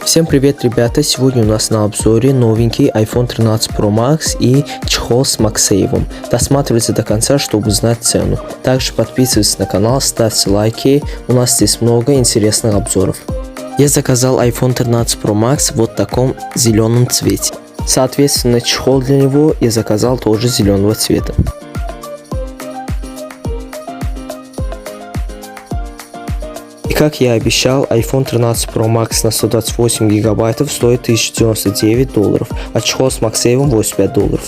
Всем привет, ребята! Сегодня у нас на обзоре новенький iPhone 13 Pro Max и чехол с MagSafe. Досматривайте до конца, чтобы узнать цену. Также подписывайтесь на канал, ставьте лайки, у нас здесь много интересных обзоров. Я заказал iPhone 13 Pro Max вот в таком зеленом цвете. Соответственно, чехол для него я заказал тоже зеленого цвета. И как я обещал, iPhone 13 Pro Max на 128 гигабайтов стоит $1099, а чехол с MagSafe $85.